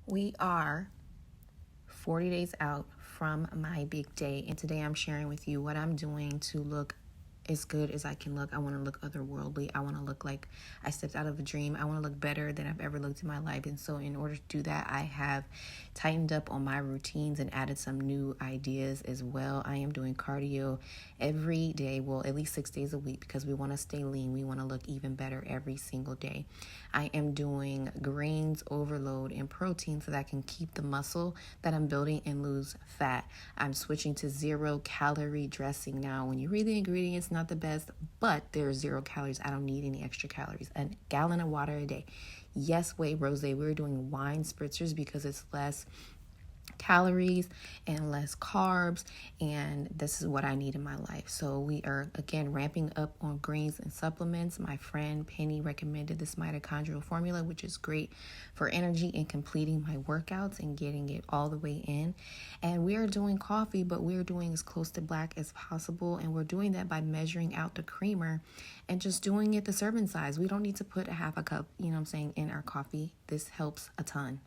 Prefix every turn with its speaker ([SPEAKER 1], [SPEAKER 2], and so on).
[SPEAKER 1] We are 40 days out from my big day, and today I'm sharing with you what I'm doing to look as good as I can look. I want to look otherworldly. I want to look like I stepped out of a dream. I want to look better than I've ever looked in my life. And so in order to do that, I have tightened up on my routines and added some new ideas as well. I am doing cardio every day, well, at least 6 days a week, because we want to stay lean. We want to look even better every single day. I am doing grains overload and protein so that I can keep the muscle that I'm building and lose fat. I'm switching to 0-calorie dressing now. When you read the ingredients, not the best, but there's 0 calories. I don't need any extra calories. A gallon of water a day. Yes, Way Rosé. We're doing wine spritzers because it's less calories and less carbs, and this is what I need in my life. So we are again ramping up on greens and supplements. My friend Penny recommended this mitochondrial formula, which is great for energy and completing my workouts and getting it all the way in. And we are doing coffee, but we're doing as close to black as possible, and we're doing that by measuring out the creamer and just doing it the serving size. We don't need to put a half a cup, in our coffee. This helps a ton.